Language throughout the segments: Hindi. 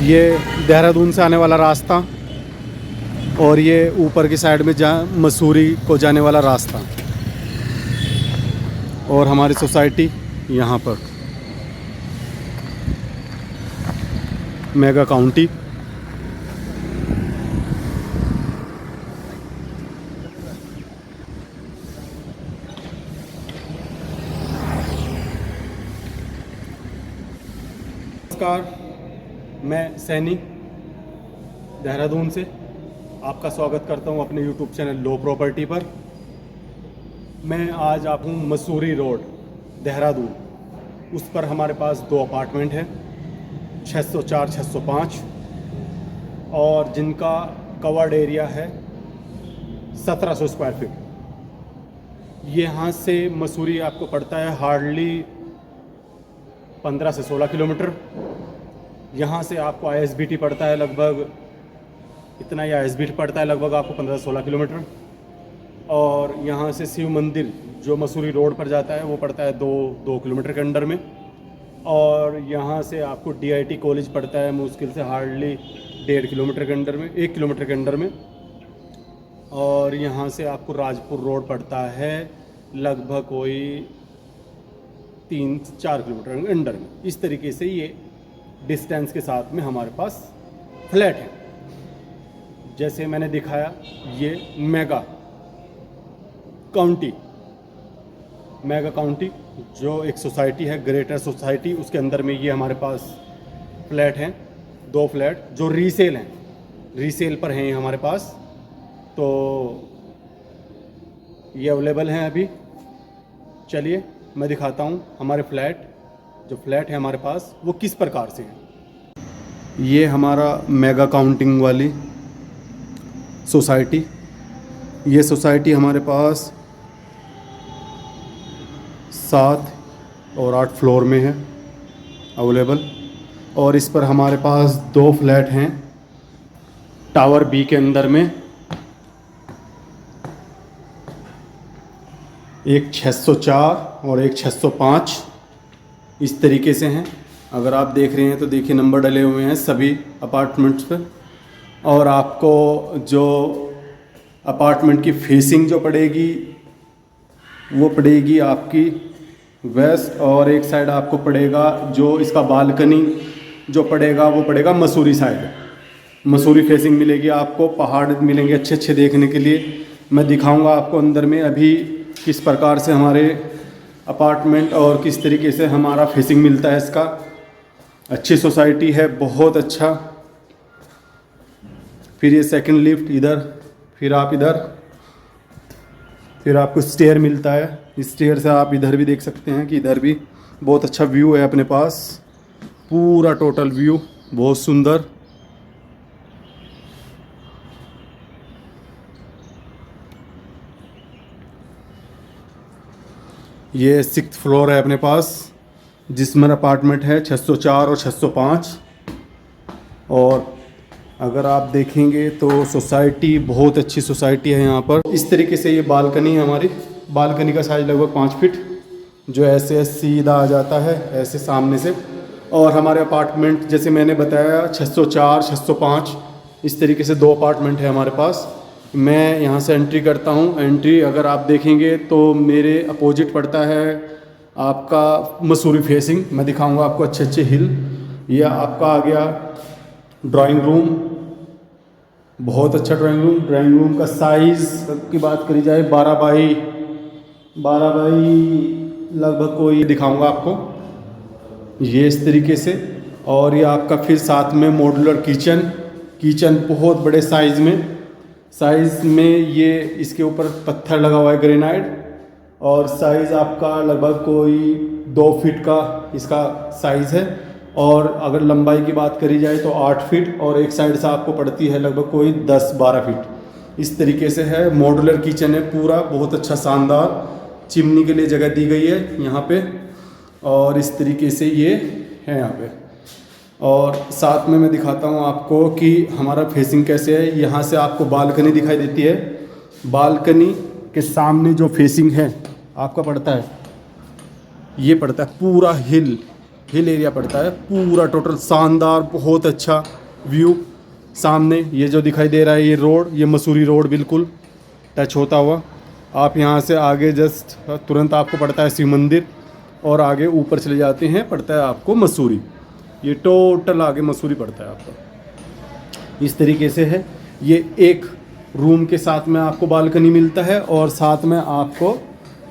ये देहरादून से आने वाला रास्ता और ये ऊपर की साइड में मसूरी को जाने वाला रास्ता और हमारी सोसाइटी यहाँ पर मेगा काउंटी। नमस्कार, मैं सैनी देहरादून से आपका स्वागत करता हूं अपने YouTube चैनल लो प्रॉपर्टी पर। मैं आज आप हूं मसूरी रोड देहरादून। उस पर हमारे पास 2 अपार्टमेंट हैं 604 605 और जिनका कवर्ड एरिया है 1700 स्क्वायर फीट। यहाँ से मसूरी आपको पड़ता है हार्डली 15 से 16 किलोमीटर। यहाँ से आपको ISBT पड़ता है लगभग इतना ही ISBT पड़ता है लगभग आपको 15 से 16 किलोमीटर। और यहाँ से शिव मंदिर जो मसूरी रोड पर जाता है वो पड़ता है 2 किलोमीटर के अंडर में। और यहाँ से आपको DIT कॉलेज पड़ता है मुश्किल से हार्डली 1.5 किलोमीटर के अंडर में, 1 किलोमीटर के अंडर में। और यहाँ से आपको राजपुर रोड पड़ता है लगभग कोई 3-4 किलोमीटर के अंडर में। इस तरीके से ये डिस्टेंस के साथ में हमारे पास फ्लैट है। जैसे मैंने दिखाया ये मेगा काउंटी जो एक सोसाइटी है, ग्रेटर सोसाइटी, उसके अंदर में ये हमारे पास फ्लैट हैं 2 फ्लैट जो रीसेल हैं, रीसेल पर हैं हमारे पास। तो ये अवेलेबल हैं अभी। चलिए मैं दिखाता हूँ हमारे फ्लैट है हमारे पास वो किस प्रकार से है। ये हमारा मेगा काउंटिंग वाली सोसाइटी, ये सोसाइटी हमारे पास 7 और 8 फ्लोर में है अवेलेबल। और इस पर हमारे पास 2 फ्लैट हैं टावर B के अंदर में, एक 604 और एक 605 इस तरीके से हैं। अगर आप देख रहे हैं तो देखिए नंबर डले हुए हैं सभी अपार्टमेंट्स पे। और आपको जो अपार्टमेंट की फेसिंग जो पड़ेगी वो पड़ेगी आपकी वेस्ट, और एक साइड आपको पड़ेगा जो इसका बालकनी जो पड़ेगा वो पड़ेगा मसूरी साइड। मसूरी फेसिंग मिलेगी आपको, पहाड़ मिलेंगे अच्छे अच्छे देखने के लिए। मैं दिखाऊंगा आपको अंदर में अभी किस प्रकार से हमारे अपार्टमेंट और किस तरीके से हमारा फेसिंग मिलता है इसका। अच्छी सोसाइटी है, बहुत अच्छा। फिर ये सेकंड लिफ्ट इधर, फिर आप इधर, फिर आपको स्टेयर मिलता है। इस स्टेयर से आप इधर भी देख सकते हैं कि इधर भी बहुत अच्छा व्यू है अपने पास, पूरा टोटल व्यू बहुत सुंदर। ये 6th फ्लोर है अपने पास जिसमें अपार्टमेंट है 604 और 605। और अगर आप देखेंगे तो सोसाइटी बहुत अच्छी सोसाइटी है यहाँ पर। इस तरीके से ये बालकनी है हमारी। बालकनी का साइज लगभग 5 फीट जो ऐसे सीधा आ जाता है ऐसे सामने से। और हमारे अपार्टमेंट जैसे मैंने बताया 604 605 इस तरीके से 2 अपार्टमेंट है हमारे पास। मैं यहाँ से एंट्री करता हूँ। एंट्री अगर आप देखेंगे तो मेरे अपोजिट पड़ता है आपका मसूरी फेसिंग। मैं दिखाऊंगा आपको अच्छे अच्छे हिल। यह आपका आ गया ड्राइंग रूम, बहुत अच्छा ड्राइंग रूम का साइज़ की बात करी जाए 12 बाई लगभग कोई दिखाऊंगा आपको ये इस तरीके से। और ये आपका फिर साथ में मॉड्यूलर किचन बहुत बड़े साइज़ में ये इसके ऊपर पत्थर लगा हुआ है ग्रेनाइट। और साइज़ आपका लगभग कोई 2 फीट का इसका साइज़ है। और अगर लंबाई की बात करी जाए तो 8 फीट और एक साइड से आपको पड़ती है लगभग कोई 10-12 फीट इस तरीके से है। मॉड्यूलर किचन है पूरा, बहुत अच्छा शानदार। चिमनी के लिए जगह दी गई है यहाँ पे। और इस तरीके से ये है यहाँ पे। और साथ में मैं दिखाता हूँ आपको कि हमारा फेसिंग कैसे है। यहाँ से आपको बालकनी दिखाई देती है। बालकनी के सामने जो फेसिंग है आपका पड़ता है, ये पड़ता है पूरा हिल हिल एरिया पड़ता है पूरा टोटल शानदार, बहुत अच्छा व्यू। सामने ये जो दिखाई दे रहा है ये रोड, ये मसूरी रोड बिल्कुल टच होता हुआ। आप यहाँ से आगे जस्ट तुरंत आपको पड़ता है शिव मंदिर, और आगे ऊपर चले जाते हैं पड़ता है आपको मसूरी। ये टोटल आगे मसूरी पड़ता है आपको। इस तरीके से है। ये एक रूम के साथ में आपको बालकनी मिलता है, और साथ में आपको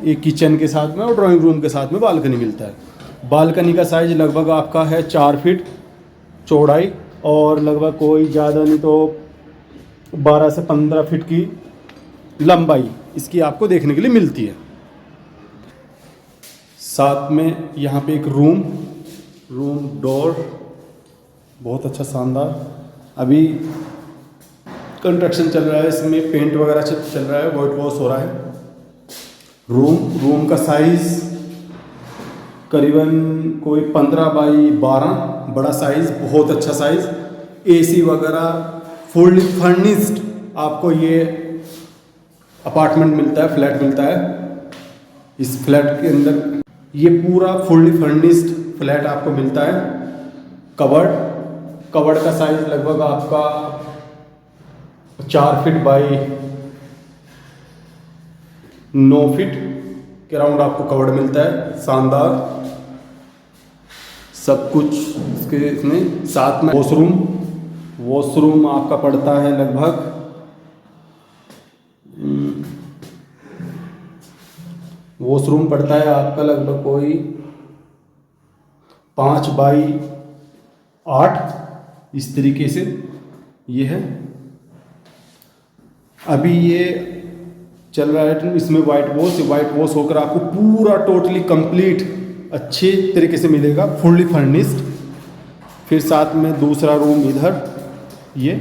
एक किचन के साथ में और ड्राइंग रूम के साथ में बालकनी मिलता है। बालकनी का साइज़ लगभग आपका है 4 फीट चौड़ाई, और लगभग कोई ज़्यादा नहीं तो 12 से 15 फीट की लंबाई इसकी आपको देखने के लिए मिलती है। साथ में यहाँ पे एक रूम डोर बहुत अच्छा शानदार। अभी कंस्ट्रक्शन चल रहा है, इसमें पेंट वगैरह चल रहा है, वाइट वॉश हो रहा है। रूम का साइज़ करीबन कोई 15 बाई 12, बड़ा साइज़, बहुत अच्छा साइज़। एसी वगैरह फुल्ली फर्निश्ड आपको ये अपार्टमेंट मिलता है, फ्लैट मिलता है। इस फ्लैट के अंदर ये पूरा फुल्ली फर्निश्ड फ्लैट आपको मिलता है। कवर्ड का साइज़ लगभग आपका 4 फीट बाई 9 फीट के राउंड आपको कवर्ड मिलता है, शानदार सब कुछ इसके इसमें। साथ में वॉशरूम आपका पड़ता है लगभग वॉशरूम पड़ता है आपका लगभग कोई 5 बाई 8 इस तरीके से ये है। अभी ये चल रहा है इसमें वाइट वॉश होकर आपको पूरा टोटली कंप्लीट अच्छे तरीके से मिलेगा, फुल्ली फर्निश्ड। फिर साथ में दूसरा रूम इधर, ये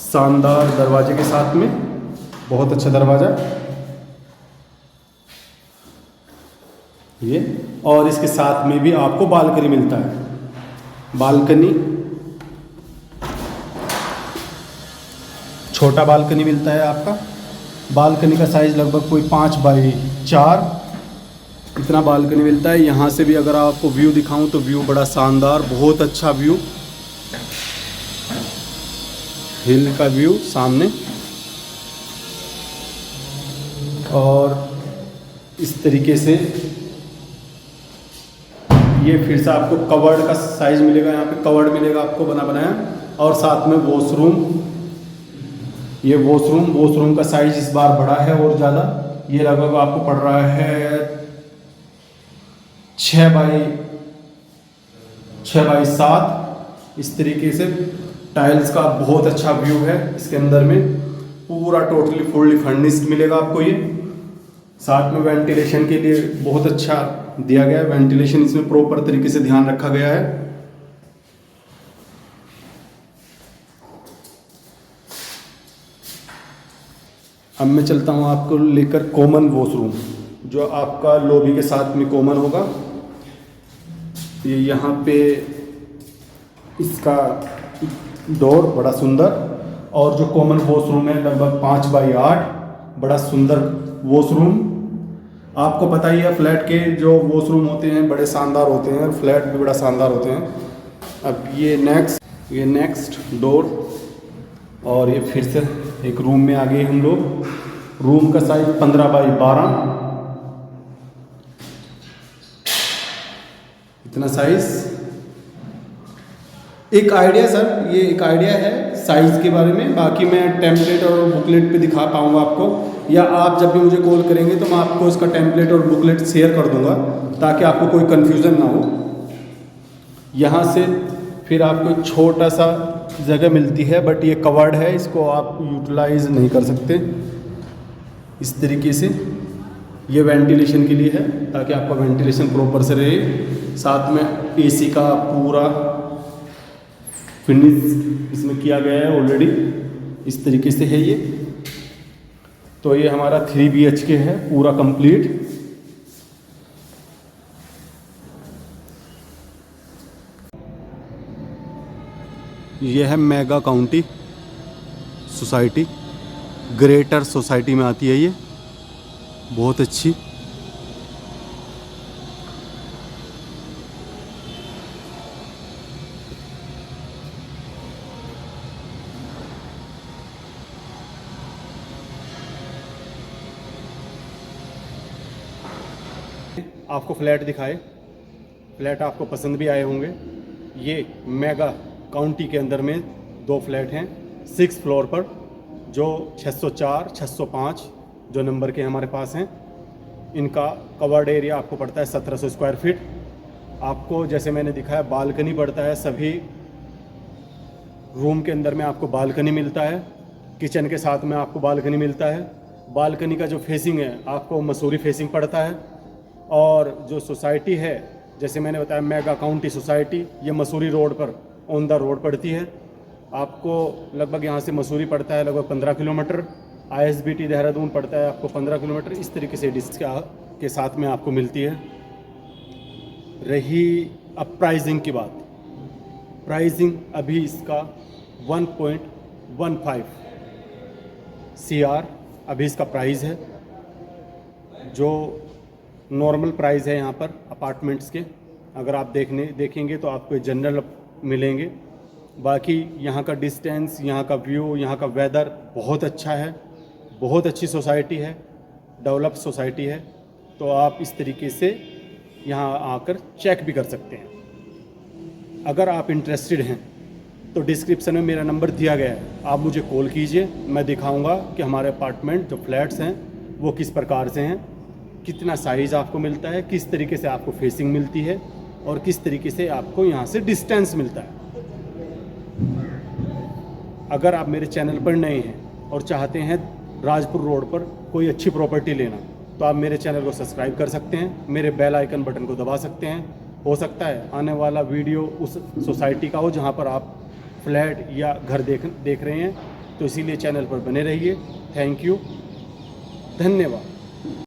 शानदार दरवाजे के साथ में, बहुत अच्छा दरवाज़ा ये। और इसके साथ में भी आपको बालकनी मिलता है। बालकनी छोटा बालकनी मिलता है आपका। बालकनी का साइज़ लगभग कोई 5 बाई 4 इतना बालकनी मिलता है। यहाँ से भी अगर आपको व्यू दिखाऊं तो व्यू बड़ा शानदार, बहुत अच्छा व्यू, हिल का व्यू सामने। और इस तरीके से ये फिर से आपको कवर्ड का साइज़ मिलेगा, यहाँ पे कवर्ड मिलेगा आपको बना बनाया। और साथ में वॉशरूम, ये वॉशरूम का साइज़ इस बार बड़ा है और ज़्यादा। ये लगभग आपको पड़ रहा है 6 बाई 7 इस तरीके से। टाइल्स का बहुत अच्छा व्यू है इसके अंदर में, पूरा टोटली फुल्ली फर्निश्ड मिलेगा आपको ये। साथ में वेंटिलेशन के लिए बहुत अच्छा दिया गया है, वेंटिलेशन इसमें प्रॉपर तरीके से ध्यान रखा गया है। अब मैं चलता हूँ आपको लेकर कॉमन वॉशरूम, जो आपका लॉबी के साथ में कॉमन होगा। ये यहाँ पे इसका डोर बड़ा सुंदर, और जो कॉमन वॉशरूम है लगभग 5 बाई 8, बड़ा सुंदर वॉशरूम। आपको पता ही है फ्लैट के जो वॉशरूम होते हैं बड़े शानदार होते हैं, फ्लैट भी बड़ा शानदार होते हैं। अब ये नेक्स्ट डोर, और ये फिर से एक रूम में आ गए हम लोग। रूम का साइज 15 बाई 12 इतना साइज। एक आइडिया सर, ये एक आइडिया है साइज़ के बारे में, बाकी मैं टेम्पलेट और बुकलेट पे दिखा पाऊँगा आपको, या आप जब भी मुझे कॉल करेंगे तो मैं आपको इसका टेम्पलेट और बुकलेट शेयर कर दूँगा ताकि आपको कोई कन्फ्यूज़न ना हो। यहाँ से फिर आपको एक छोटा सा जगह मिलती है, बट ये कवर्ड है, इसको आप यूटिलाइज नहीं कर सकते। इस तरीके से ये वेंटिलेशन के लिए है, ताकि आपका वेंटिलेशन प्रॉपर से रहे। साथ में एसी का पूरा फिनिश इसमें किया गया है ऑलरेडी, इस तरीके से है ये। तो ये हमारा 3 BHK है पूरा कंप्लीट। ये है mega county society, greater society में आती है ये, बहुत अच्छी। आपको फ्लैट दिखाए, फ्लैट आपको पसंद भी आए होंगे। ये मेगा काउंटी के अंदर में 2 फ्लैट हैं 6 फ्लोर पर, जो 604 605 जो नंबर के हमारे पास हैं। इनका कवर्ड एरिया आपको पड़ता है 1700 स्क्वायर फीट। आपको जैसे मैंने दिखाया बालकनी पड़ता है, सभी रूम के अंदर में आपको बालकनी मिलता है, किचन के साथ में आपको बालकनी मिलता है। बालकनी का जो फेसिंग है आपको मसूरी फेसिंग पड़ता है। और जो सोसाइटी है, जैसे मैंने बताया मेगा काउंटी सोसाइटी, ये मसूरी रोड पर ऑन द रोड पड़ती है। आपको लगभग यहाँ से मसूरी पड़ता है लगभग 15 किलोमीटर, ISBT देहरादून पड़ता है आपको 15 किलोमीटर। इस तरीके से डिस्टेंस के साथ में आपको मिलती है। रही अब प्राइसिंग की बात, प्राइसिंग अभी इसका 1.15 CR अभी इसका प्राइस है, जो नॉर्मल प्राइस है यहाँ पर अपार्टमेंट्स के। अगर आप देखेंगे तो आपको जनरल मिलेंगे। बाकी यहाँ का डिस्टेंस, यहाँ का व्यू, यहाँ का वेदर बहुत अच्छा है, बहुत अच्छी सोसाइटी है, डेवलप सोसाइटी है। तो आप इस तरीके से यहाँ आकर चेक भी कर सकते हैं। अगर आप इंटरेस्टेड हैं तो डिस्क्रिप्शन में मेरा नंबर दिया गया है, आप मुझे कॉल कीजिए। मैं दिखाऊंगा कि हमारे अपार्टमेंट जो फ्लैट्स हैं वो किस प्रकार से हैं, कितना साइज़ आपको मिलता है, किस तरीके से आपको फेसिंग मिलती है और किस तरीके से आपको यहाँ से डिस्टेंस मिलता है। अगर आप मेरे चैनल पर नए हैं और चाहते हैं राजपुर रोड पर कोई अच्छी प्रॉपर्टी लेना, तो आप मेरे चैनल को सब्सक्राइब कर सकते हैं, मेरे बेल आइकन बटन को दबा सकते हैं। हो सकता है आने वाला वीडियो उस सोसाइटी का हो जहाँ पर आप फ्लैट या घर देख रहे हैं। तो इसीलिए चैनल पर बने रहिए। थैंक यू, धन्यवाद।